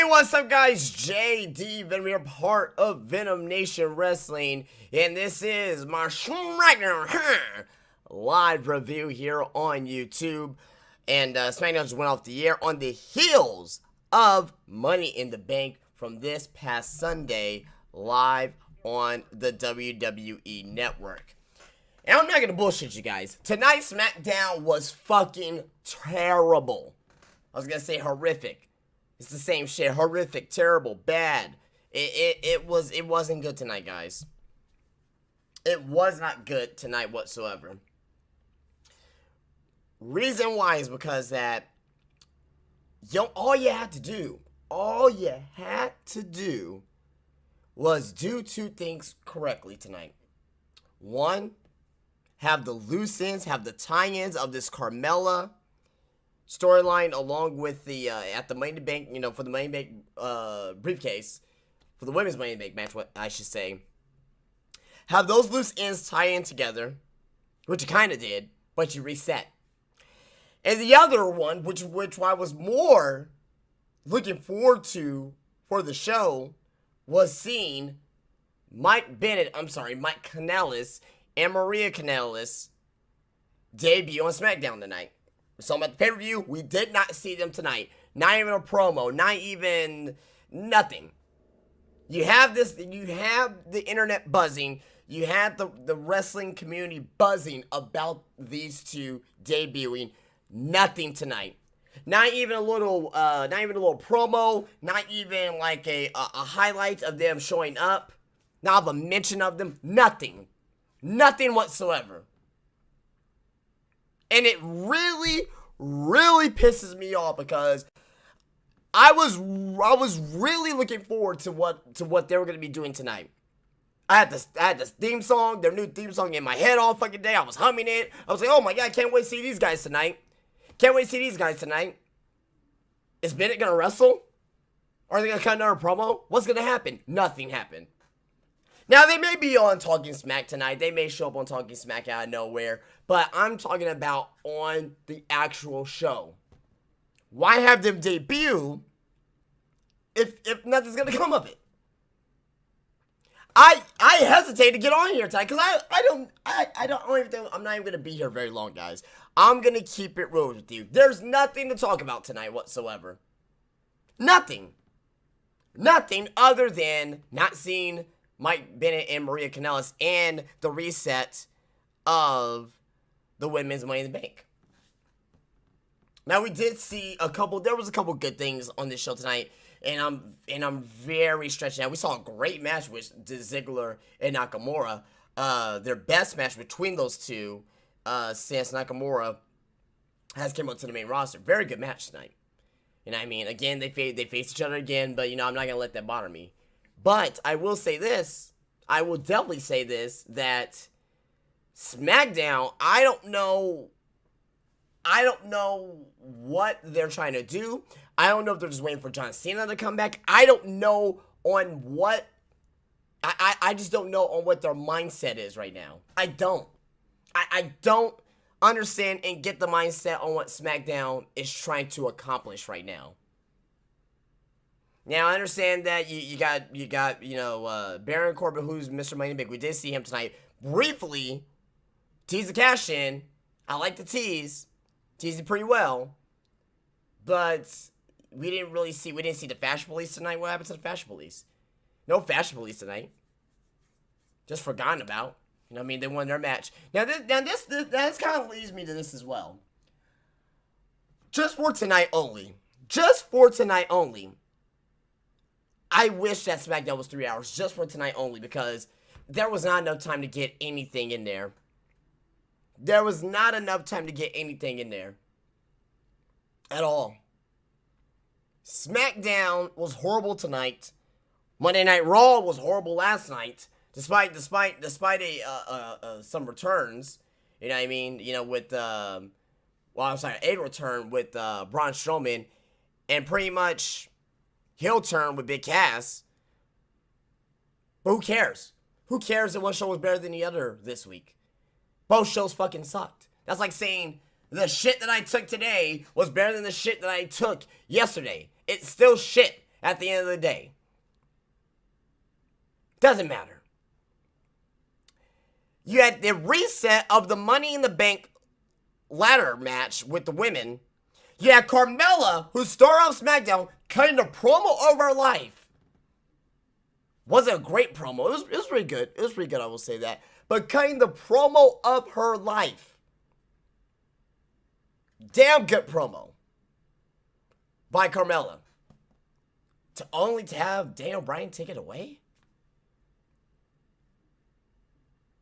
What's up, guys? JD Venom here, part of Venom Nation Wrestling, and this is my Smackdown live review here on YouTube. And Smackdown just went off the air on the heels of Money in the Bank from this past Sunday, live on the WWE Network. And I'm not gonna bullshit you guys. Tonight's Smackdown was fucking terrible. I was gonna say horrific. It's the same shit. Horrific, terrible, bad. It wasn't good tonight, guys. It was not good tonight whatsoever. Reason why is because that all you had to do was do two things correctly tonight. One, have the loose ends, have the tie-ins of this Carmella storyline along with the at the Money in the Bank, for the Money in the Bank briefcase, for the women's Money in the Bank match, what I should say. Have those loose ends tie in together, which you kind of did, but you reset. And the other one, which I was more looking forward to for the show, was seeing Mike Kanellis and Maria Kanellis debut on SmackDown tonight. We saw them at the pay-per-view. We did not see them tonight. Not even a promo. Not even nothing. You have the internet buzzing. You had the wrestling community buzzing about these two debuting. Nothing tonight. Not even a little promo. Not even like a highlight of them showing up. Not a mention of them. Nothing. Nothing whatsoever. And it really, really pisses me off because I was really looking forward to what they were gonna be doing tonight. I had this theme song, their new theme song in my head all fucking day. I was humming it. I was like, oh my god, I can't wait to see these guys tonight. Is Bennett gonna wrestle? Are they gonna cut another promo? What's gonna happen? Nothing happened. Now, they may be on Talking Smack tonight. They may show up on Talking Smack out of nowhere. But I'm talking about on the actual show. Why have them debut if nothing's going to come of it? I hesitate to get on here tonight because I'm not even going to be here very long, guys. I'm going to keep it real with you. There's nothing to talk about tonight whatsoever. Nothing. Nothing other than not seeing Mike Bennett and Maria Kanellis and the reset of the women's Money in the Bank. Now, we did see there was a couple good things on this show tonight, and I'm very stretched out. We saw a great match with Ziggler and Nakamura, their best match between those two, since Nakamura has come up to the main roster. Very good match tonight. You know what I mean? Again, they face each other again, but I'm not gonna let that bother me. But I will say this, I will definitely say this, that SmackDown, I don't know what they're trying to do. I don't know if they're just waiting for John Cena to come back. I don't know on what, I just don't know on what their mindset is right now. I don't understand and get the mindset on what SmackDown is trying to accomplish right now. Now, I understand that you got Baron Corbin, who's Mr. Money in the Bank. We did see him tonight briefly tease the cash in. I like the tease. Teased it pretty well. But we didn't see the Fashion Police tonight. What happened to the Fashion Police? No Fashion Police tonight. Just forgotten about. You know what I mean? They won their match. Now this kind of leads me to this as well. Just for tonight only. I wish that SmackDown was 3 hours just for tonight only because there was not enough time to get anything in there. There was not enough time to get anything in there. At all. SmackDown was horrible tonight. Monday Night Raw was horrible last night. Despite some returns. You know what I mean? With a return with Braun Strowman. And pretty much heel turn with Big Cass. But who cares? Who cares that one show was better than the other this week? Both shows fucking sucked. That's like saying the shit that I took today was better than the shit that I took yesterday. It's still shit. At the end of the day. Doesn't matter. You had the reset of the Money in the Bank ladder match with the women. You had Carmella, who started off SmackDown, cutting a promo of her life. Wasn't a great promo. It was pretty good. It was pretty good, I will say that. But cutting the promo of her life. Damn good promo. By Carmella. To have Daniel Bryan take it away?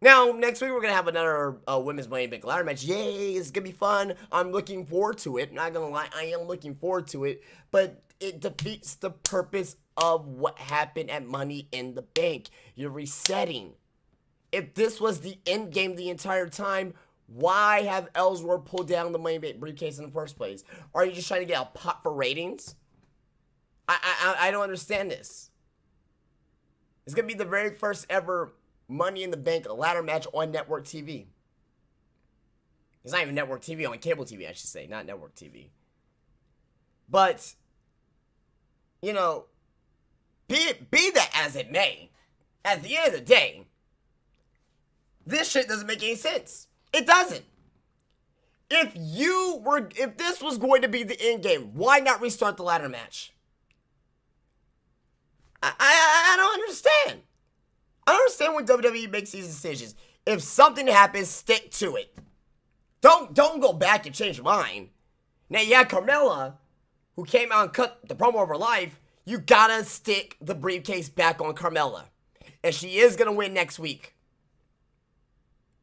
Now, next week, we're going to have another Women's Money in the Bank ladder match. Yay, it's going to be fun. I'm looking forward to it. Not going to lie, I am looking forward to it. But it defeats the purpose of what happened at Money in the Bank. You're resetting. If this was the end game the entire time, why have Ellsworth pulled down the Money in the Bank briefcase in the first place? Are you just trying to get a pop for ratings? I don't understand this. It's going to be the very first ever Money in the Bank ladder match on network TV. It's not even network TV, on cable TV, I should say, not network TV. But, you know, be that as it may, at the end of the day, this shit doesn't make any sense. It doesn't. If this was going to be the end game, why not restart the ladder match? I don't understand. I don't understand when WWE makes these decisions. If something happens, stick to it. Don't go back and change your mind. Now, yeah, Carmella, who came out and cut the promo of her life, you gotta stick the briefcase back on Carmella. And she is gonna win next week.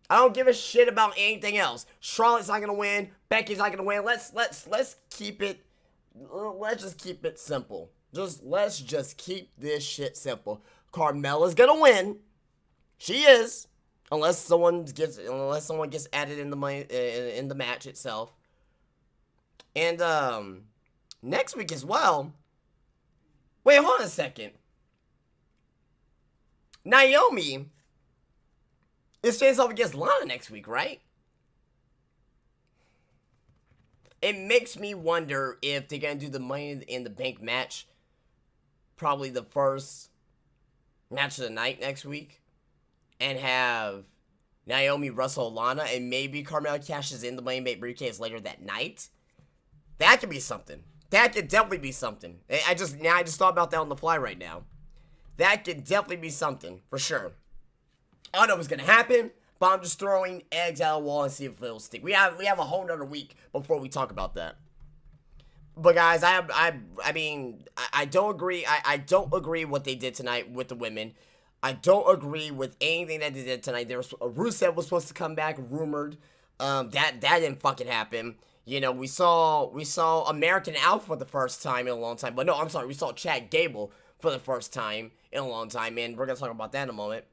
I don't give a shit about anything else. Charlotte's not gonna win. Becky's not gonna win. Let's keep it. Let's just keep it simple. Let's just keep this shit simple. Carmella's gonna win. She is, unless someone gets added in the match itself. And next week as well. Wait, hold on a second. Naomi is facing off against Lana next week, right? It makes me wonder if they're gonna do the Money in the Bank match. Probably the first match of the night next week, and have Naomi wrestle Lana, and maybe Carmella cashes in the Money in the Bank briefcase later that night. That could be something. That could definitely be something. I just thought about that on the fly right now. That could definitely be something for sure. I don't know what's gonna happen, but I'm just throwing eggs out of the wall and see if it'll stick. We have a whole nother week before we talk about that. But guys, I don't agree. I don't agree what they did tonight with the women. I don't agree with anything that they did tonight. Rusev was supposed to come back, rumored. That didn't fucking happen. You know, we saw American Alpha for the first time in a long time. But no, I'm sorry, we saw Chad Gable for the first time in a long time, and we're gonna talk about that in a moment.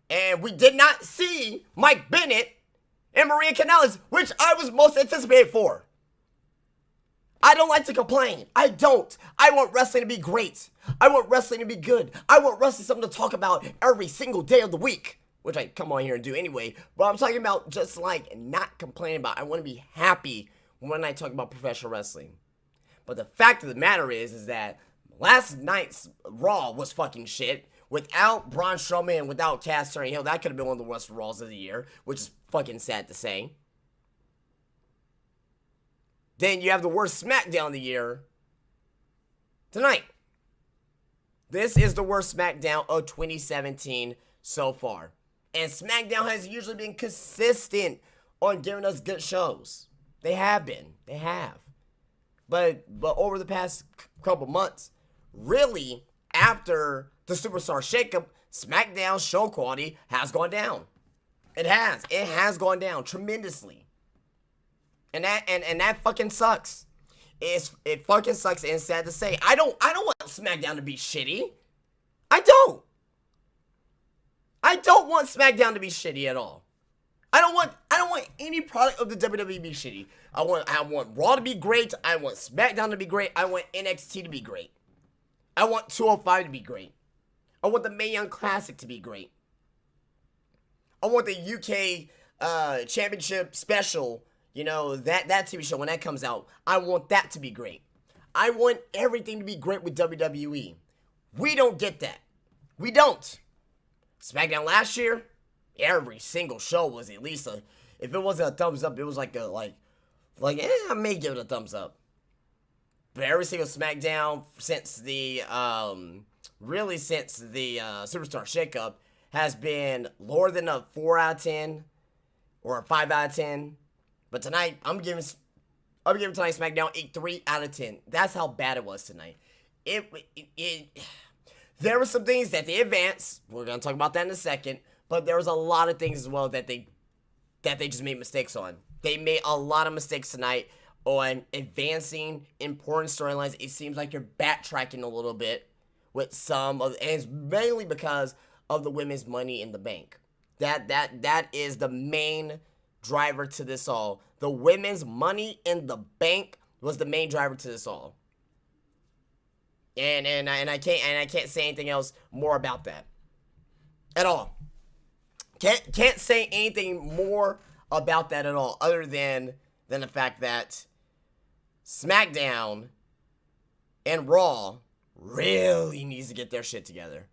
And we did not see Mike Bennett and Maria Kanellis, which I was most anticipated for. I don't like to complain. I don't. I want wrestling to be great. I want wrestling to be good. I want wrestling something to talk about every single day of the week, which I come on here and do anyway. But I'm talking about just like not complaining about. I want to be happy when I talk about professional wrestling. But the fact of the matter is that last night's Raw was fucking shit. Without Braun Strowman and without Cass Hill, that could have been one of the worst Raws of the year, which is fucking sad to say. Then you have the worst SmackDown of the year tonight. This is the worst SmackDown of 2017 so far. And SmackDown has usually been consistent on giving us good shows. They have been. They have. But over the past couple months, really, after the Superstar Shakeup, SmackDown's show quality has gone down. It has. It has gone down tremendously. And that fucking sucks. It fucking sucks, and it's sad to say. I don't want SmackDown to be shitty. I don't want SmackDown to be shitty at all. I don't want any product of the WWE to be shitty. I want Raw to be great. I want SmackDown to be great. I want NXT to be great. I want 205 to be great. I want the Mae Young Classic to be great. I want the UK Championship special, you know, that TV show when that comes out. I want that to be great. I want everything to be great with WWE. We don't get that. We don't. SmackDown last year, every single show was at least a, if it wasn't a thumbs up, it was like I may give it a thumbs up. But every single SmackDown since the Superstar Shakeup has been lower than a 4 out of 10 or a 5 out of 10. But tonight, I'm giving tonight's SmackDown a 3 out of 10. That's how bad it was tonight. There were some things that they advanced. We're gonna talk about that in a second. But there was a lot of things as well that they just made mistakes on. They made a lot of mistakes tonight on advancing important storylines. It seems like you're backtracking a little bit with some of, and it's mainly because of the women's Money in the Bank. That is the main driver to this all. The women's Money in the Bank was the main driver to this all. And I can't say anything else more about that at all. Can't say anything more about that at all, other than the fact that SmackDown and Raw really needs to get their shit together.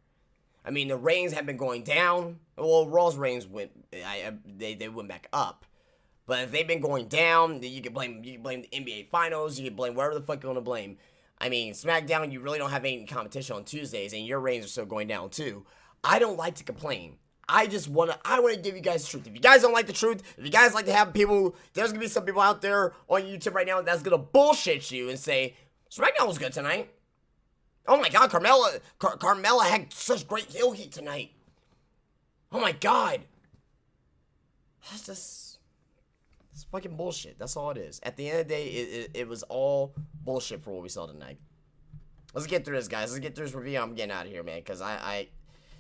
I mean, the ratings have been going down. Well, Raw's ratings they went back up. But if they've been going down, you can blame the NBA Finals, you can blame whatever the fuck you want to blame. I mean, SmackDown, you really don't have any competition on Tuesdays, and your ratings are still going down too. I don't like to complain. I want to give you guys the truth. If you guys don't like the truth, if you guys like to have people, there's going to be some people out there on YouTube right now that's going to bullshit you and say, SmackDown was good tonight. Oh my God, Carmella had such great heel heat tonight. Oh my God. It's fucking bullshit. That's all it is. At the end of the day, it was all bullshit for what we saw tonight. Let's get through this, guys. Let's get through this review. I'm getting out of here, man, because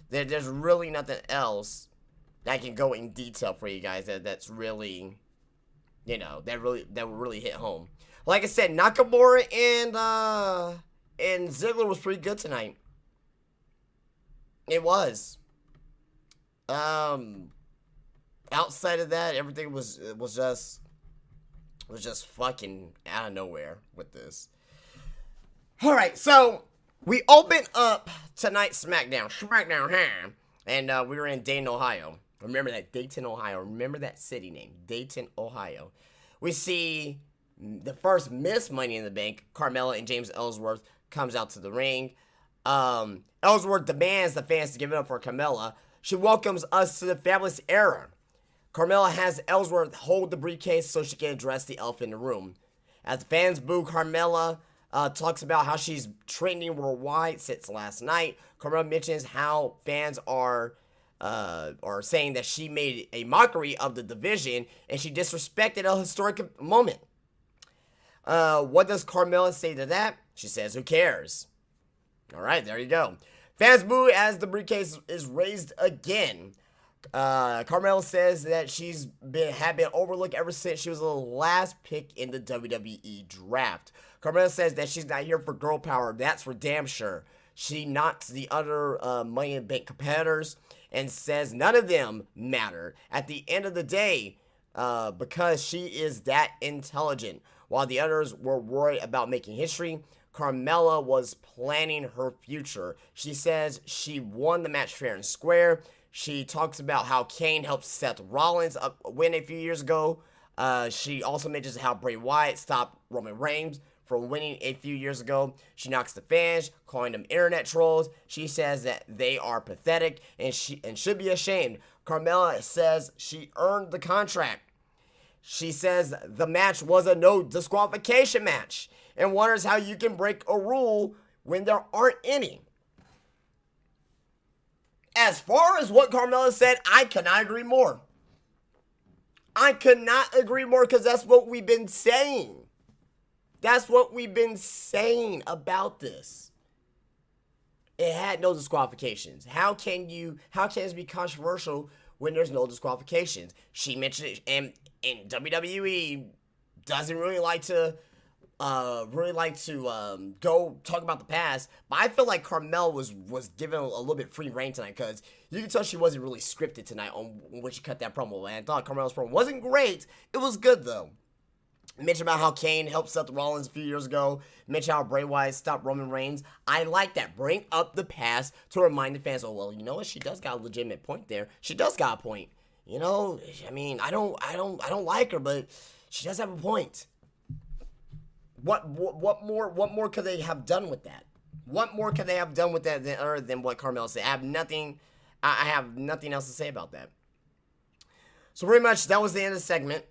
there's really nothing else that can go in detail for you guys that's really, that will really hit home. Like I said, Nakamura and Ziggler was pretty good tonight. It was. Outside of that, everything was just fucking out of nowhere with this. All right, so we open up tonight's SmackDown, and we were in Dayton, Ohio. Remember that, Dayton, Ohio. Remember that city name, Dayton, Ohio. We see the first Miss Money in the Bank, Carmella and James Ellsworth, comes out to the ring. Ellsworth demands the fans to give it up for Carmella. She welcomes us to the fabulous era. Carmella has Ellsworth hold the briefcase so she can address the elephant in the room. As the fans boo, Carmella talks about how she's trending worldwide since last night. Carmella mentions how fans are saying that she made a mockery of the division and she disrespected a historic moment. What does Carmella say to that? She says, "Who cares?" All right, there you go. Fans boo as the briefcase is raised again. Carmella says that had been overlooked ever since she was the last pick in the WWE draft. Carmella says that she's not here for girl power. That's for damn sure. She knocks the other Money in the Bank competitors and says none of them matter at the end of the day because she is that intelligent. While the others were worried about making history, Carmella was planning her future. She says she won the match fair and square. She talks about how Kane helped Seth Rollins win a few years ago. She also mentions how Bray Wyatt stopped Roman Reigns from winning a few years ago. She knocks the fans, calling them internet trolls. She says that they are pathetic and should be ashamed. Carmella says she earned the contract. She says the match was a no disqualification match and wonders how you can break a rule when there aren't any. As far as what Carmella said, I cannot agree more. I could not agree more because that's what we've been saying. That's what we've been saying about this. It had no disqualifications. How can it be controversial when there's no disqualifications? She mentioned it, and WWE doesn't really like to go talk about the past, but I feel like Carmella was given a little bit free reign tonight because you can tell she wasn't really scripted tonight on when she cut that promo. And I thought Carmella's promo wasn't great. It was good though. Mention about how Kane helped Seth Rollins a few years ago. Mention how Bray Wyatt stopped Roman Reigns. I like that. Bring up the past to remind the fans, oh, well, you know what? She does got a legitimate point there. She does got a point. You know, I mean, I don't like her, but she does have a point. What more could they have done with that? What more could they have done with that than what Carmella said? I have nothing else to say about that. So pretty much that was the end of the segment.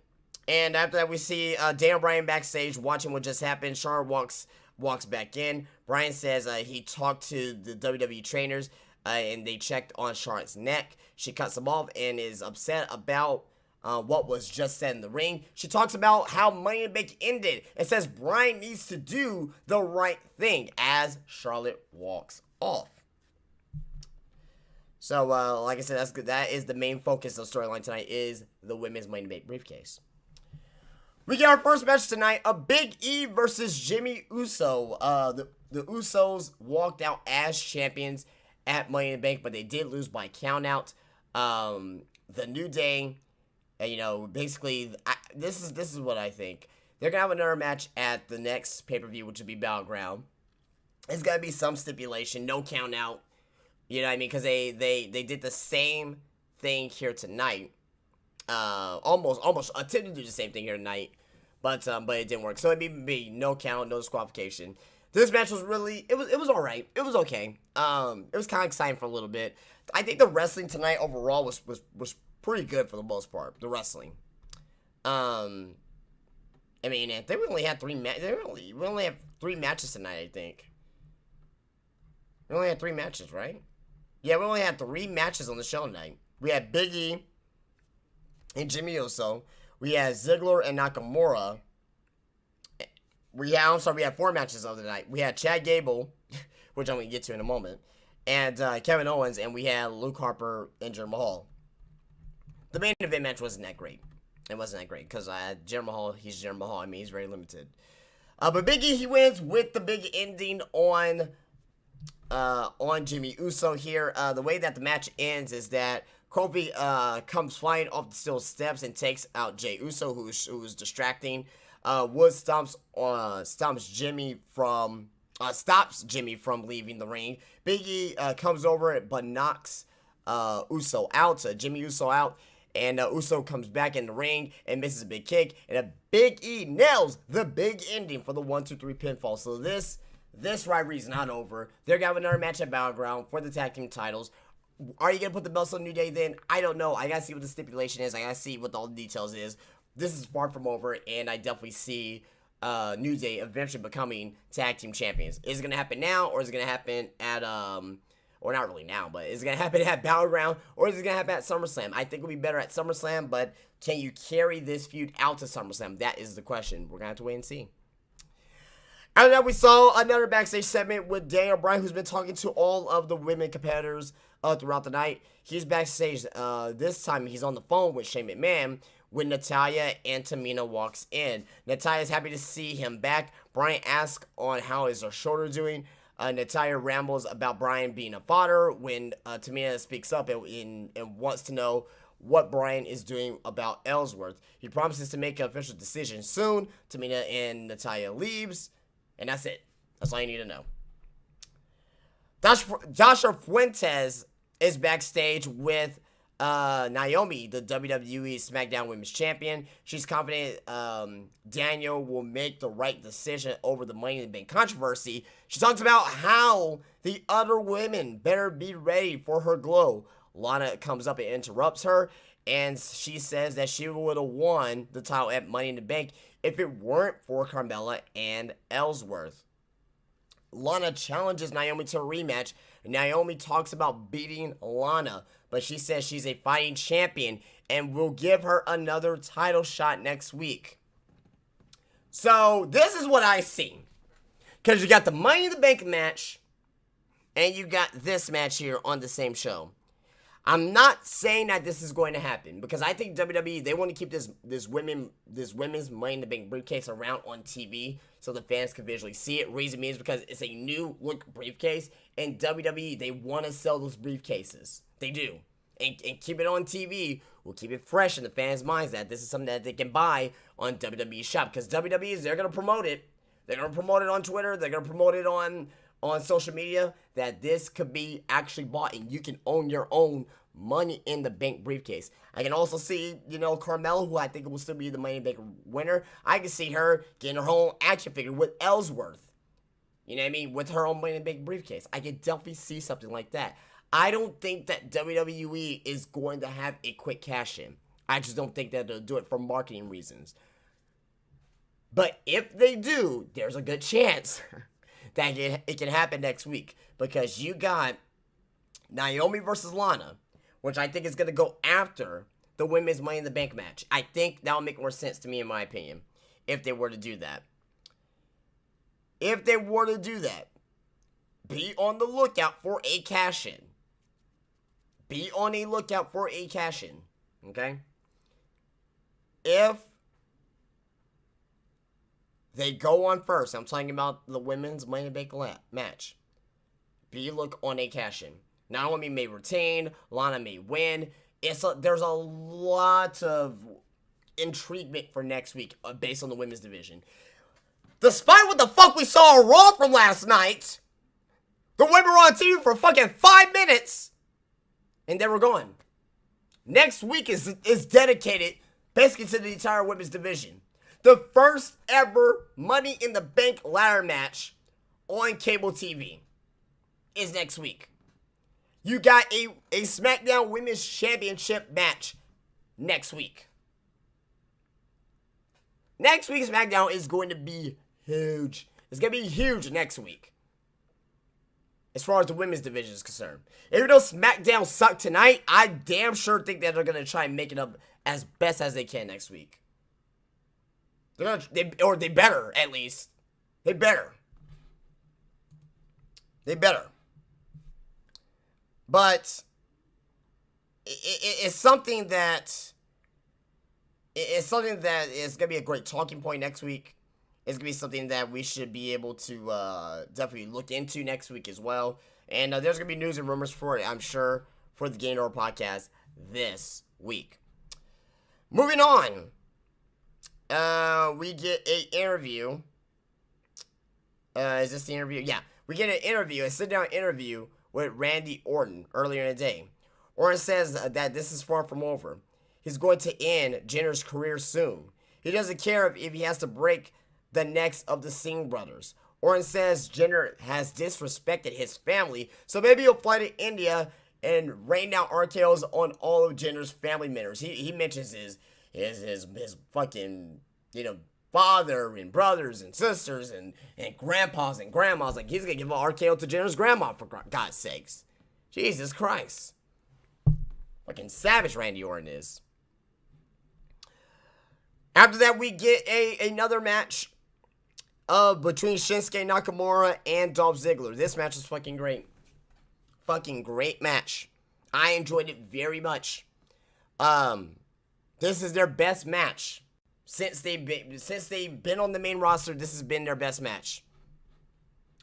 And after that, we see Daniel Bryan backstage watching what just happened. Charlotte walks back in. Bryan says he talked to the WWE trainers and they checked on Charlotte's neck. She cuts him off and is upset about what was just said in the ring. She talks about how Money in the Bank ended and says Bryan needs to do the right thing as Charlotte walks off. So, like I said, that's good. That is the main focus of the storyline tonight is the women's Money in the Bank briefcase. We get our first match tonight, a Big E versus Jimmy Uso. The Usos walked out as champions at Money in the Bank, but they did lose by countout. The New Day, basically, this is what I think. They're going to have another match at the next pay-per-view, which would be Battleground. It's going to be some stipulation, no countout. You know what I mean? Because they did the same thing here tonight. Almost attempted to do the same thing here tonight. But it didn't work. So it'd be no count, no disqualification. This match was really, it was alright. It was okay. It was kind of exciting for a little bit. I think the wrestling tonight overall was pretty good for the most part. The wrestling. I mean, they only had we only have 3 matches tonight, I think. We only had 3 matches, right? Yeah, we only had 3 matches on the show tonight. We had Big E and Jimmy Uso. We had Ziggler and Nakamura. We had 4 matches of the night. We had Chad Gable, which I'm going to get to in a moment, and Kevin Owens, and we had Luke Harper and Jinder Mahal. The main event match wasn't that great. It wasn't that great, because Jinder Mahal, he's Jinder Mahal. I mean, he's very limited. But Big E, he wins with the big ending on Jimmy Uso here. The way that the match ends is that Kofi comes flying off the steel steps and takes out Jey Uso, who's distracting. Wood stops Jimmy from leaving the ring. Big E comes over but knocks Uso out, Jimmy Uso out, and Uso comes back in the ring and misses a big kick, and a Big E nails the big ending for the 1-2-3 pinfall. So this rivalry is not over. They're gonna have another match at Battleground for the tag team titles. Are you going to put the belts on New Day then? I don't know. I got to see what the stipulation is. I got to see what all the details is. This is far from over, and I definitely see New Day eventually becoming tag team champions. Is it going to happen now, or is it going to happen at, or not really now, but is it going to happen at Battleground, or is it going to happen at SummerSlam? I think it'll be better at SummerSlam, but can you carry this feud out to SummerSlam? That is the question. We're going to have to wait and see. After that, we saw another backstage segment with Daniel Bryan, who's been talking to all of the women competitors throughout the night. He's backstage. This time, he's on the phone with Shane McMahon when Natalya and Tamina walks in. Natalya's happy to see him back. Bryan asks on how is her shoulder doing. Natalya rambles about Bryan being a father when Tamina speaks up and wants to know what Bryan is doing about Ellsworth. He promises to make an official decision soon. Tamina and Natalya leaves. And that's it. That's all you need to know. Dasha Fuentes is backstage with Naomi, the WWE Smackdown Women's Champion. She's confident Daniel will make the right decision over the Money in the Bank controversy. She talks about how the other women better be ready for her glow. Lana comes up and interrupts her, and she says that she would have won the title at Money in the Bank if it weren't for Carmella and Ellsworth. Lana challenges Naomi to a rematch. Naomi talks about beating Lana, but she says she's a fighting champion and will give her another title shot next week. So this is what I see. Because you got the Money in the Bank match, and you got this match here on the same show. I'm not saying that this is going to happen, because I think WWE, they want to keep this women's Money in the Bank briefcase around on TV so the fans can visually see it. Reason being is because it's a new look briefcase, and WWE, they want to sell those briefcases. They do. and keep it on TV. We'll keep it fresh in the fans' minds that this is something that they can buy on WWE Shop. Because WWE, they're going to promote it. They're going to promote it on Twitter. They're going to promote it on social media, that this could be actually bought and you can own your own Money in the Bank briefcase. I can also see, Carmella, who I think will still be the Money in the Bank winner. I can see her getting her own action figure with Ellsworth. You know what I mean? With her own Money in the Bank briefcase. I can definitely see something like that. I don't think that WWE is going to have a quick cash in. I just don't think that they'll do it for marketing reasons. But if they do, there's a good chance that it can happen next week. Because you got Naomi versus Lana, which I think is going to go after the Women's Money in the Bank match. I think that would make more sense to me, in my opinion, if they were to do that. If they were to do that, be on the lookout for a cash-in. Be on a lookout for a cash-in, okay? If they go on first, I'm talking about the Women's Money in the Bank match, be look on a cash-in. Naomi may retain, Lana may win. There's a lot of intriguement for next week based on the women's division. Despite what the fuck we saw on Raw from last night, the women were on TV for fucking 5 minutes, and they were gone. Next week is dedicated basically to the entire women's division. The first ever Money in the Bank ladder match on cable TV is next week. You got a SmackDown Women's Championship match next week. Next week's SmackDown is going to be huge. It's going to be huge next week, as far as the women's division is concerned. Even though SmackDown sucked tonight, I damn sure think that they're going to try and make it up as best as they can next week. They better, at least. They better. But it's something that is going to be a great talking point next week. It's going to be something that we should be able to definitely look into next week as well. And there's going to be news and rumors for it, I'm sure, for the Game Over podcast this week. Moving on. We get an interview. Is this the interview? Yeah. We get an interview, a sit-down interview with Randy Orton earlier in the day. Orton says that this is far from over. He's going to end Jenner's career soon. He doesn't care if he has to break the necks of the Singh brothers. Orton says Jenner has disrespected his family, so maybe he'll fly to India and rain down RKOs on all of Jenner's family members. He mentions his fucking, father and brothers and sisters and grandpas and grandmas. Like, he's gonna give an RKO to Jenner's grandma, for God's sakes. Jesus Christ. Fucking savage Randy Orton is. After that, we get another match between Shinsuke Nakamura and Dolph Ziggler. This match is fucking great. Fucking great match. I enjoyed it very much. This is their best match. Since they've been on the main roster, this has been their best match.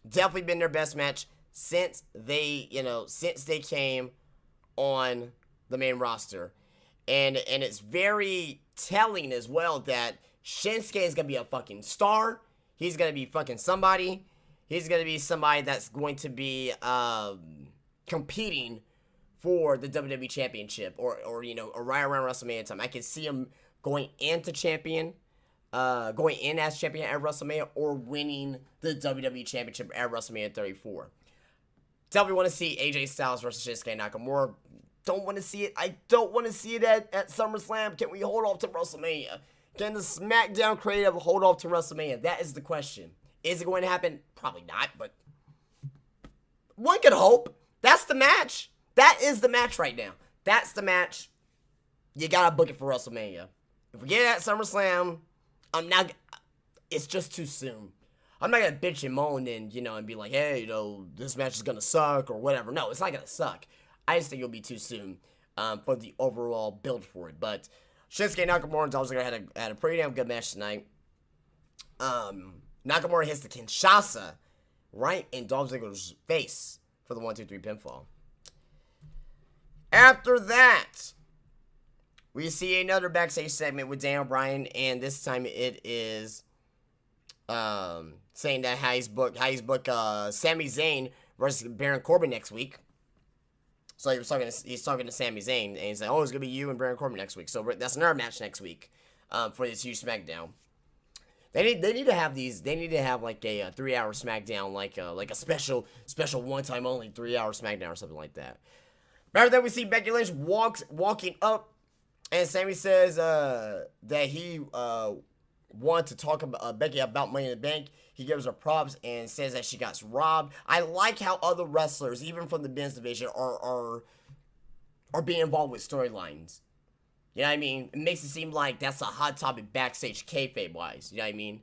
Definitely been their best match since they came on the main roster. And it's very telling as well that Shinsuke is going to be a fucking star. He's going to be fucking somebody. He's going to be somebody that's going to be competing for the WWE Championship or right around WrestleMania time. I can see him going in as champion at WrestleMania or winning the WWE Championship at WrestleMania 34. Definitely want to see AJ Styles versus Shinsuke Nakamura. Don't want to see it. I don't want to see it at SummerSlam. Can we hold off to WrestleMania? Can the SmackDown creative hold off to WrestleMania? That is the question. Is it going to happen? Probably not, but one could hope. That's the match. That is the match right now. That's the match. You got to book it for WrestleMania. If we get it at SummerSlam, it's just too soon. I'm not going to bitch and moan and be like, hey, this match is going to suck or whatever. No, it's not going to suck. I just think it'll be too soon for the overall build for it. But Shinsuke Nakamura and Dolph Ziggler had a pretty damn good match tonight. Nakamura hits the Kinshasa right in Dolph Ziggler's face for the 1-2-3 pinfall. After that, we see another backstage segment with Daniel Bryan, and this time it is saying that how he's booked Sami Zayn versus Baron Corbin next week. So he's talking to Sami Zayn, and he's like, "Oh, it's gonna be you and Baron Corbin next week." So that's another match next week for this huge SmackDown. They need to have these. They need to have like a 3-hour SmackDown, like a special one time only 3-hour SmackDown or something like that. After that, we see Becky Lynch walking up, and Sami says that he wanted to talk about Becky about Money in the Bank. He gives her props and says that she got robbed. I like how other wrestlers, even from the men's division, are being involved with storylines. You know what I mean? It makes it seem like that's a hot topic backstage kayfabe wise. You know what I mean?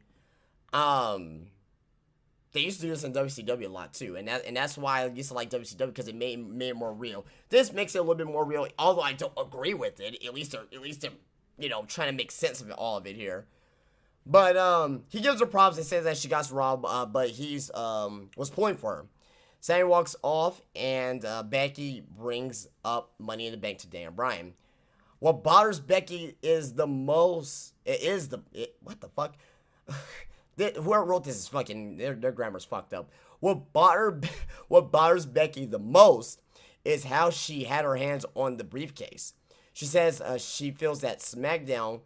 They used to do this in WCW a lot too, and that's why I used to like WCW, because it made it more real. This makes it a little bit more real, although I don't agree with it. At least they're trying to make sense of all of it here. But he gives her props and says that she got robbed, but he's was pulling for her. Sammy walks off, and Becky brings up Money in the Bank to Daniel Bryan. What bothers Becky is the most. What the fuck? Whoever wrote this is fucking. Their grammar's fucked up. What bothers Becky the most is how she had her hands on the briefcase. She says she feels that SmackDown.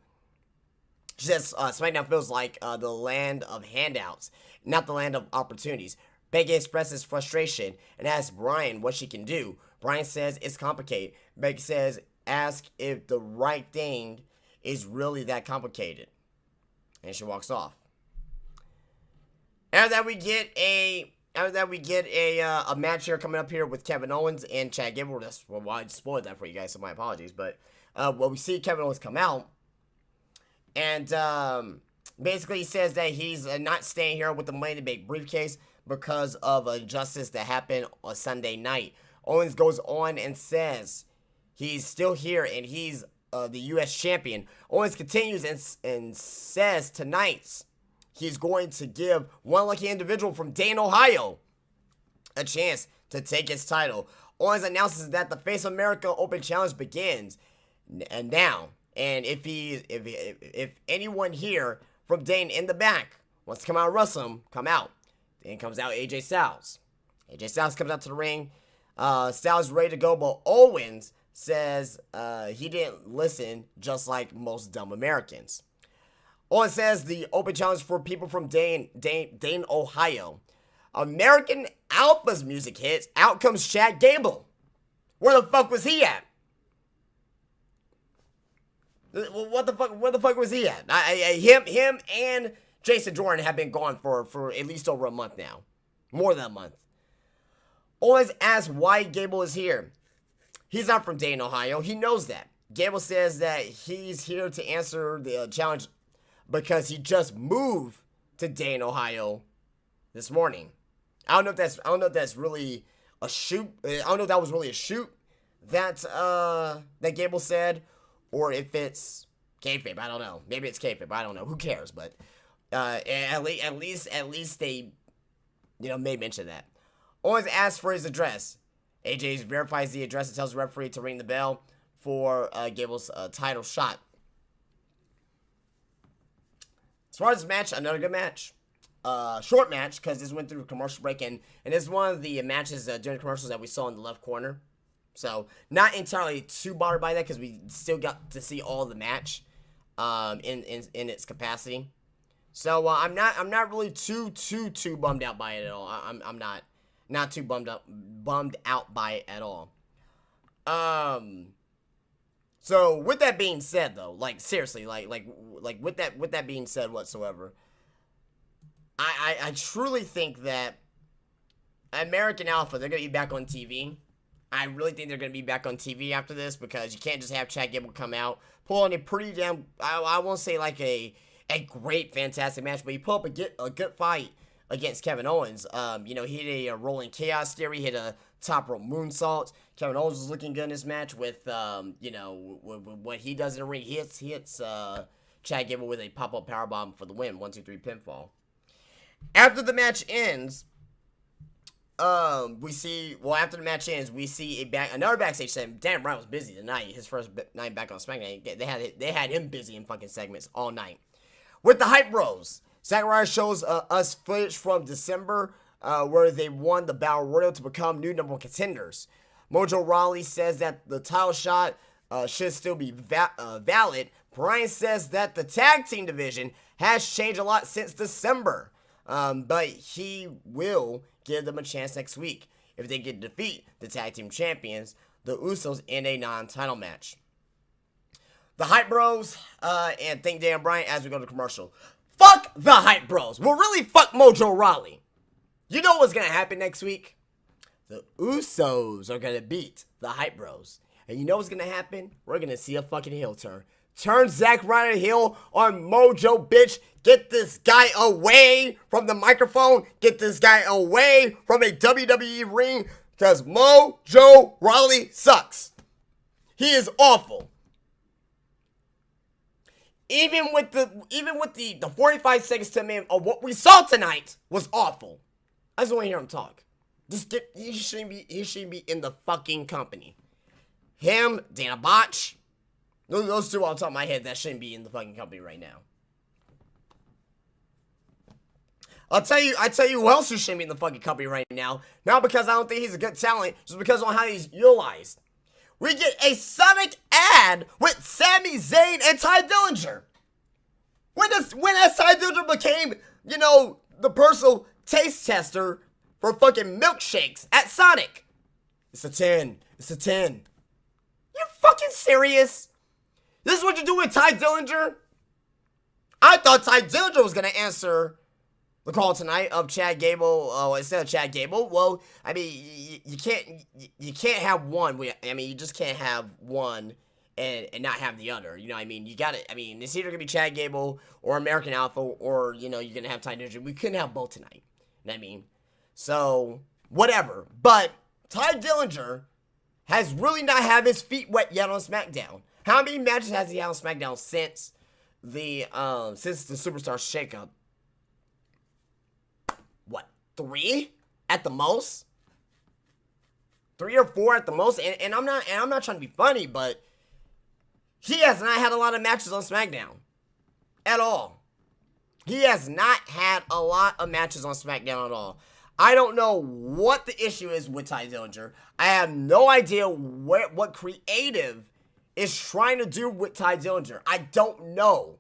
She says SmackDown feels like the land of handouts, not the land of opportunities. Becky expresses frustration and asks Bryan what she can do. Bryan says it's complicated. Becky says, ask if the right thing is really that complicated. And she walks off. After that, we get a match here coming up here with Kevin Owens and Chad Gable. I just spoiled that for you guys, so my apologies. But we see Kevin Owens come out, and basically he says that he's not staying here with the Money in the Bank briefcase because of a injustice that happened on Sunday night. Owens goes on and says he's still here and he's the U.S. champion. Owens continues and says tonight he's going to give one lucky individual from Dayton, Ohio, a chance to take his title. Owens announces that the Face America Open Challenge begins now. And if anyone here from Dayton in the back wants to come out and wrestle him, come out. Then comes out AJ Styles. AJ Styles comes out to the ring. Styles is ready to go, but Owens says he didn't listen, just like most dumb Americans. Owens says the open challenge for people from Dayton, Ohio. American Alpha's music hits. Out comes Chad Gable. Where the fuck was he at? What the fuck was he at? Him and Jason Jordan have been gone for at least over a month now. More than a month. Owens asks why Gable is here. He's not from Dayton, Ohio. He knows that. Gable says that he's here to answer the challenge because he just moved to Dayton, Ohio this morning. I don't know if that's really a shoot. I don't know if that was really a shoot that Gable said, or if it's kayfabe. I don't know. Maybe it's kayfabe. I don't know. Who cares? But at least they may mention that. Owens asks for his address. AJ verifies the address and tells the referee to ring the bell for Gable's title shot. As far as this match, another good match. Short match, because this went through a commercial break, and this is one of the matches during the commercials that we saw in the left corner. So, not entirely too bothered by that, because we still got to see all the match in its capacity. So, I'm not really too bummed out by it at all. I'm not too bummed out by it at all. So with that being said, though, like seriously, like with that being said whatsoever, I truly think that American Alpha, they're gonna be back on TV. I really think they're gonna be back on TV after this, because you can't just have Chad Gable come out, pull on a pretty damn, I won't say like a great fantastic match, but he pull up a good fight against Kevin Owens. He hit a rolling chaos theory, hit a top rope moonsault. Kevin Owens was looking good in this match with what he does in the ring. He hits Chad Gable with a pop-up powerbomb for the win, 1-2-3 pinfall. After the match ends, we see, well, after the match ends, we see another backstage segment. Daniel Bryan was busy tonight. His first night back on SmackDown. They had him busy in fucking segments all night. With the Hype Bros, Zack Ryder shows us footage from December where they won the Battle Royal to become new number one contenders. Mojo Rawley says that the title shot should still be valid. Bryan says that the tag team division has changed a lot since December, but he will give them a chance next week if they can defeat the tag team champions, the Usos, in a non-title match. The Hype Bros, and thank Dan Bryan as we go to commercial. Fuck the Hype Bros. Well, really, fuck Mojo Rawley. You know what's gonna happen next week? The Usos are gonna beat the Hype Bros. And you know what's gonna happen? We're gonna see a fucking heel turn. Turn Zack Ryder heel on Mojo, bitch. Get this guy away from the microphone. Get this guy away from a WWE ring. Because Mojo Rawley sucks. He is awful. Even with the 45 seconds to a minute of what we saw tonight was awful. I just want to hear him talk. He shouldn't be in the fucking company. Him, Dana Botch. Those two on top of my head that shouldn't be in the fucking company right now. I tell you who else who shouldn't be in the fucking company right now. Not because I don't think he's a good talent, just because on how he's utilized. We get a Sonic ad with Sami Zayn and Ty Dillinger. When has Ty Dillinger became, the personal taste tester for fucking milkshakes at Sonic? It's a 10. It's a 10. You fucking serious? This is what you do with Ty Dillinger? I thought Ty Dillinger was going to answer the call tonight of Chad Gable instead of Chad Gable. Well, I mean, you can't have one. You just can't have one and not have the other. You know what I mean? You got it. I mean, it's either going to be Chad Gable or American Alpha or, you're going to have Ty Dillinger. We couldn't have both tonight. You know what I mean? So, whatever. But Ty Dillinger has really not had his feet wet yet on SmackDown. How many matches has he had on SmackDown since the Superstar shakeup? What, 3 at the most? 3 or 4 at the most? And I'm not trying to be funny, but he has not had a lot of matches on SmackDown at all. He has not had a lot of matches on SmackDown at all. I don't know what the issue is with Ty Dillinger. I have no idea what creative is trying to do with Ty Dillinger. I don't know.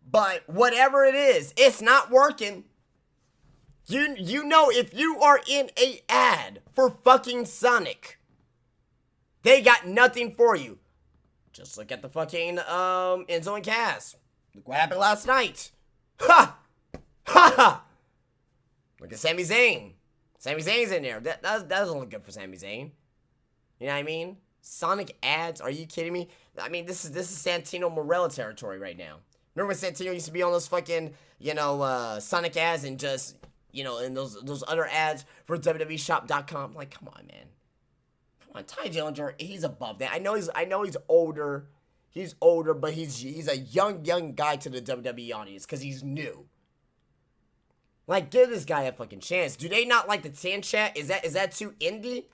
But whatever it is, it's not working. You know, if you are in a ad for fucking Sonic, they got nothing for you. Just look at the fucking Enzo and Cass. Look what happened last night. Ha! Ha ha! Look at Sami Zayn. Sami Zayn's in there. That doesn't look good for Sami Zayn. You know what I mean? Sonic ads? Are you kidding me? I mean, this is Santino Marella territory right now. Remember when Santino used to be on those fucking, Sonic ads and just, and those other ads for WWEshop.com? Like, come on, man. Come on, Ty Dillinger, he's above that. I know he's older. He's older, but he's a young guy to the WWE audience because he's new. Like, give this guy a fucking chance. Do they not like the Tan chat? Is that too indie?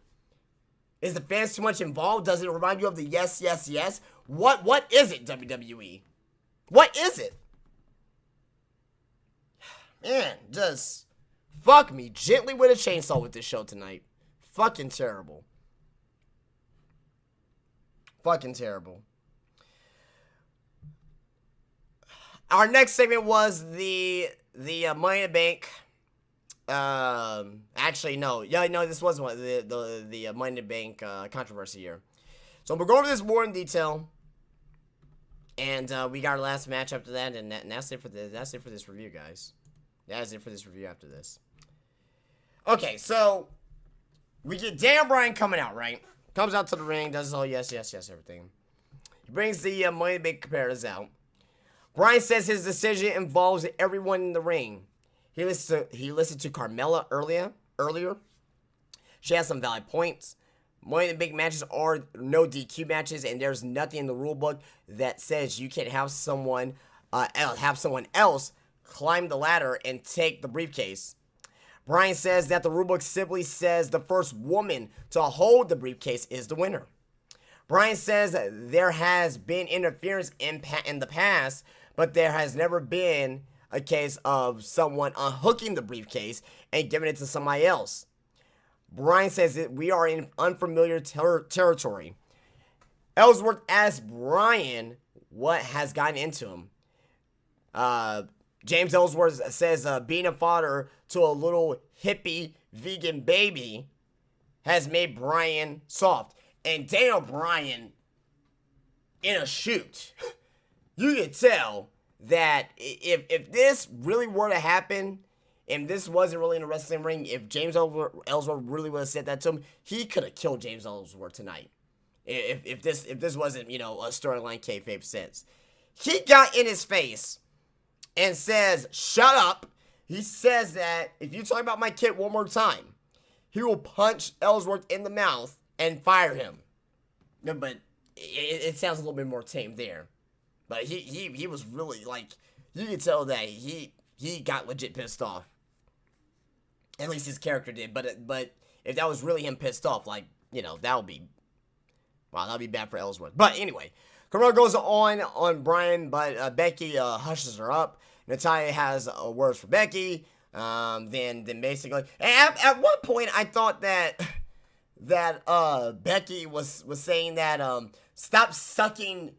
Is the fans too much involved? Does it remind you of the yes, yes, yes? What is it, WWE? What is it? Man, just fuck me gently with a chainsaw with this show tonight. Fucking terrible. Fucking terrible. Our next segment was the Money in the Bank. Actually, no. Yeah, no, this was one the Money in the Bank controversy here. So we'll go over this more in detail. And we got our last match after that, and that's it for this review, guys. That's it for this review after this. Okay, so we get Dan Bryan coming out, right? Comes out to the ring, does his whole yes, yes, yes, everything. He brings the Money in the Bank competitors out. Bryan says his decision involves everyone in the ring. He listened to Carmella earlier. She has some valid points. Money in the Bank matches are no DQ matches, and there's nothing in the rule book that says you can have someone else climb the ladder and take the briefcase. Brian says that the rulebook simply says the first woman to hold the briefcase is the winner. Brian says that there has been interference in the past, but there has never been a case of someone unhooking the briefcase and giving it to somebody else. Brian says that we are in unfamiliar territory. Ellsworth asks Brian what has gotten into him. James Ellsworth says being a father to a little hippie vegan baby has made Brian soft. And Daniel Bryan, in a shoot, you could tell that if this really were to happen, and this wasn't really in a wrestling ring, if James Ellsworth really would have said that to him, he could have killed James Ellsworth tonight. If this wasn't, a storyline kayfabe sense. He got in his face and says, "Shut up." He says that if you talk about my kid one more time, he will punch Ellsworth in the mouth and fire him. No, but it sounds a little bit more tame there. But he was really, you could tell that he got legit pissed off. At least his character did. But if that was really him pissed off, that would be, wow, that would be bad for Ellsworth. But anyway, Carmella goes on Brian, but Becky hushes her up. Natalya has words for Becky. Then basically, at one point I thought that Becky was saying that stop sucking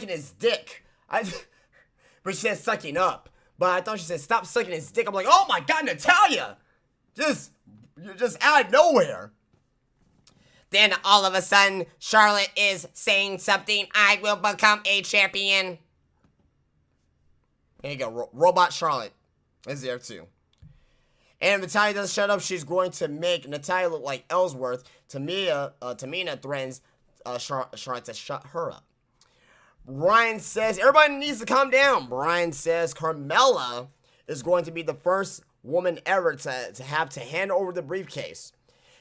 his dick. But she said sucking up. But I thought she said stop sucking his dick. I'm like, oh my god, Natalya! You're just out of nowhere. Then all of a sudden, Charlotte is saying something. I will become a champion. There you go, Robot Charlotte is there too. And if Natalya doesn't shut up, she's going to make Natalya look like Ellsworth. Tamina threatens Charlotte to shut her up. Brian says, everybody needs to calm down. Brian says Carmella is going to be the first woman ever to have to hand over the briefcase.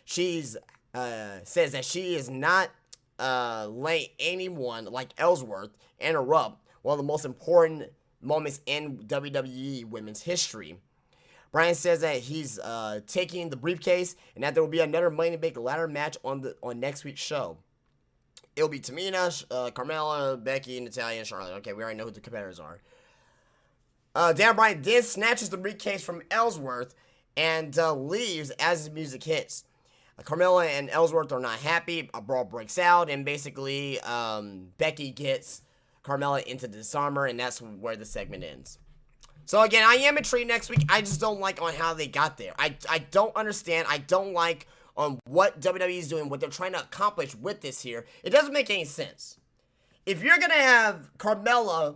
She's says that she is not letting anyone like Ellsworth interrupt one of the most important moments in WWE women's history. Brian says that he's taking the briefcase and that there will be another Money in the Bank ladder match on next week's show. It'll be Tamina, Carmella, Becky, Natalya, and Charlotte. Okay, we already know who the competitors are. Dan Bryan then snatches the briefcase from Ellsworth and leaves as his music hits. Carmella and Ellsworth are not happy. A brawl breaks out, and basically Becky gets Carmella into the disarmer, and that's where the segment ends. So again, I am intrigued next week. I just don't like on how they got there. I don't understand. I don't like on what WWE is doing, what they're trying to accomplish with this here. It doesn't make any sense. If you're going to have Carmella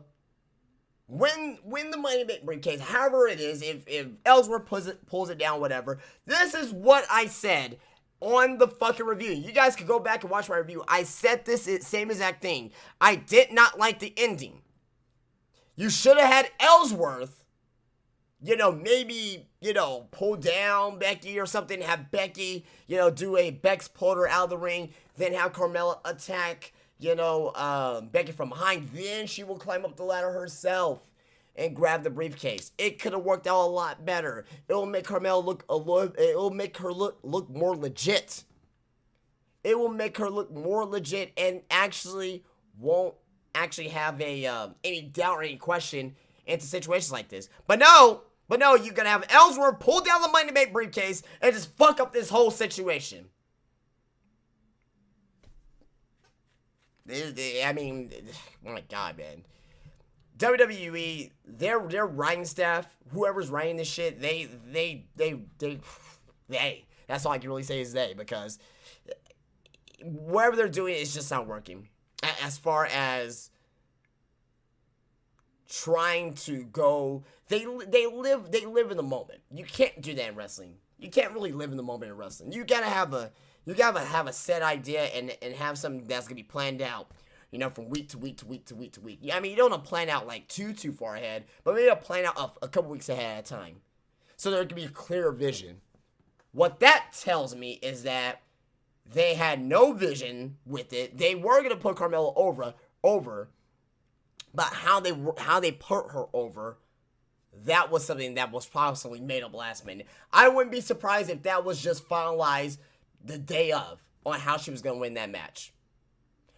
win the Money in the Bank briefcase, however it is, if Ellsworth pulls it down, whatever, this is what I said on the fucking review. You guys can go back and watch my review. I said this same exact thing. I did not like the ending. You should have had Ellsworth, maybe, pull down Becky or something, have Becky, do a Bex pull her out of the ring, then have Carmella attack, Becky from behind, then she will climb up the ladder herself and grab the briefcase. It could have worked out a lot better. It will make Carmella look more legit. It will make her look more legit and actually won't have any doubt or any question into situations like this. But no, you're gonna have Ellsworth pull down the Money in the Bank briefcase and just fuck up this whole situation. I mean, oh my god, man. WWE, their writing staff, whoever's writing this shit, they, that's all I can really say is they, because whatever they're doing is just not working. As far as trying to go, they live in the moment. You can't do that in wrestling. You can't really live in the moment in wrestling. You gotta have a set idea and have something that's gonna be planned out, from week to week to week to week to week. I mean, you don't want to plan out like too far ahead, but maybe plan out a couple weeks ahead at a time, so there can be a clearer vision. What that tells me is that they had no vision with it. They were gonna put Carmella over, but how they put her over, that was something that was possibly made up last minute. I wouldn't be surprised if that was just finalized the day of on how she was going to win that match.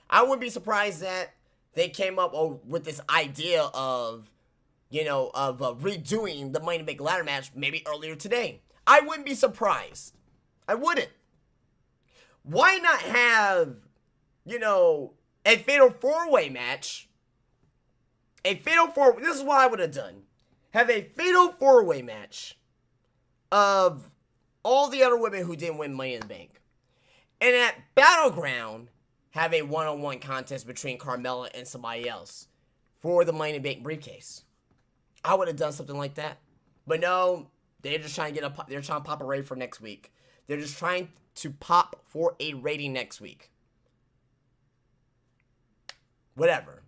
I wouldn't be surprised that they came up with this idea of, redoing the Money in the Bank ladder match maybe earlier today. I wouldn't be surprised. I wouldn't. Why not have, a fatal four-way match? This is what I would have done. Have a fatal four-way match of all the other women who didn't win Money in the Bank. And at Battleground, have a one-on-one contest between Carmella and somebody else for the Money in the Bank briefcase. I would have done something like that. But no, they're just trying to they're trying to pop a rating for next week. They're just trying to pop for a rating next week. Whatever.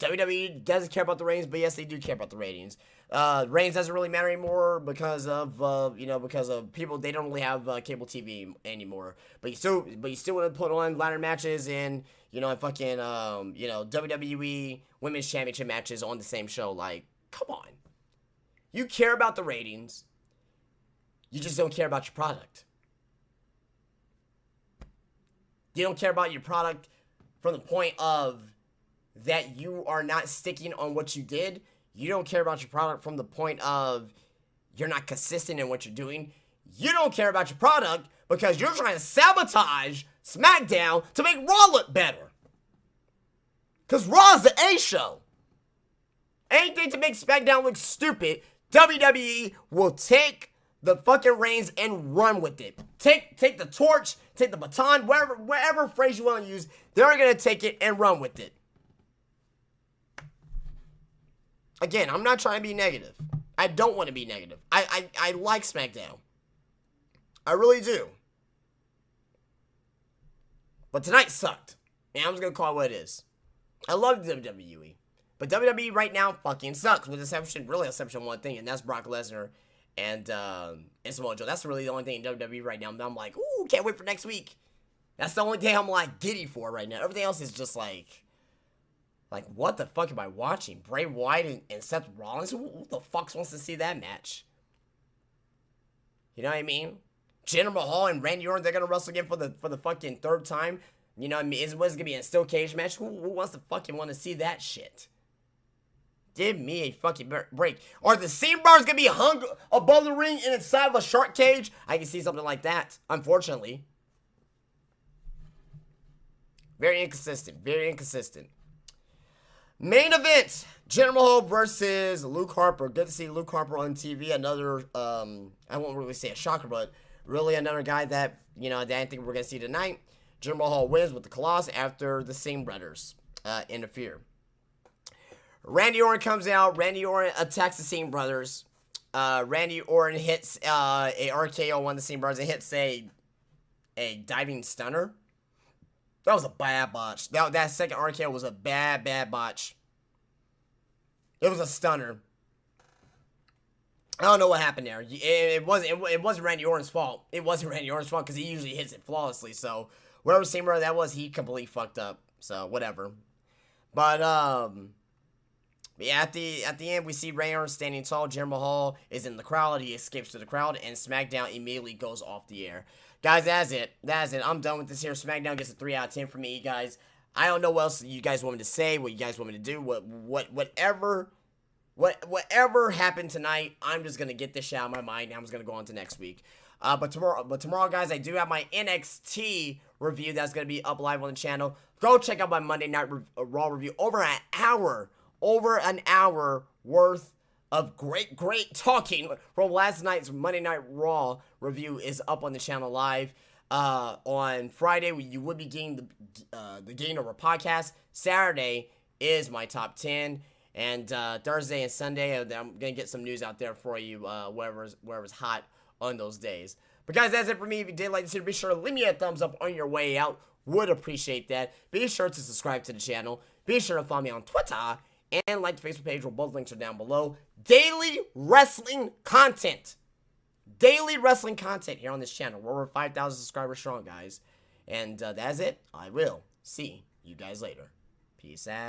WWE doesn't care about the ratings, but yes, they do care about the ratings. Ratings doesn't really matter anymore because of people. They don't really have cable TV anymore. But you still want to put on ladder matches and WWE Women's Championship matches on the same show. Like, come on. You care about the ratings. You just don't care about your product. You don't care about your product from the point of that you are not sticking on what you did. You don't care about your product from the point of you're not consistent in what you're doing. You don't care about your product because you're trying to sabotage SmackDown to make Raw look better. Because Raw's the A show. Anything to make SmackDown look stupid, WWE will take the fucking reins and run with it. Take the torch, take the baton, whatever phrase you want to use, they're going to take it and run with it. Again, I'm not trying to be negative. I don't want to be negative. I like SmackDown. I really do. But tonight sucked. And I'm just going to call it what it is. I love WWE. But WWE right now fucking sucks. With exception of one thing. And that's Brock Lesnar and Samoa Joe. That's really the only thing in WWE right now. And I'm like, ooh, can't wait for next week. That's the only thing I'm like giddy for right now. Everything else is just like, what the fuck am I watching? Bray Wyatt and Seth Rollins? Who the fuck wants to see that match? You know what I mean? Jinder Mahal and Randy Orton, they're going to wrestle again for the fucking third time. You know what I mean? It's going to be a steel cage match. Who wants to fucking want to see that shit? Give me a fucking break. Are the seam bars going to be hung above the ring and inside of a shark cage? I can see something like that, unfortunately. Very inconsistent. Very inconsistent. Main event, Jinder Mahal versus Luke Harper. Good to see Luke Harper on TV. Another, I won't really say a shocker, but really another guy that, that I didn't think we were going to see tonight. Jinder Mahal wins with the Colossus after the Singh brothers interfere. Randy Orton comes out. Randy Orton attacks the Singh brothers. Randy Orton hits a RKO on one of the Singh brothers and hits a diving stunner. That was a bad botch. That second RKO was a bad botch. It was a stunner. I don't know what happened there. It wasn't Randy Orton's fault. It wasn't Randy Orton's fault because he usually hits it flawlessly. So whatever Singh brother that was, he completely fucked up. So whatever. But yeah, at the end we see Randy Orton standing tall. Jinder Mahal is in the crowd. He escapes to the crowd, and SmackDown immediately goes off the air. Guys, that's it. I'm done with this here. SmackDown gets a 3 out of 10 for me, guys. I don't know what else you guys want me to say, what you guys want me to do, whatever happened tonight. I'm just gonna get this shit out of my mind. And I'm just gonna go on to next week. But tomorrow, guys, I do have my NXT review that's gonna be up live on the channel. Go check out my Monday Night Raw review. Over an hour worth of great talking from last night's Monday Night Raw review is up on the channel live. On Friday, you would be getting the Getting Over podcast. Saturday is my top 10. And Thursday and Sunday, I'm going to get some news out there for you, wherever's hot on those days. But guys, that's it for me. If you did like this video, be sure to leave me a thumbs up on your way out. Would appreciate that. Be sure to subscribe to the channel. Be sure to follow me on Twitter. And like the Facebook page where both links are down below. Daily wrestling content. Daily wrestling content here on this channel. We're over 5,000 subscribers strong, guys. And that's it. I will see you guys later. Peace out.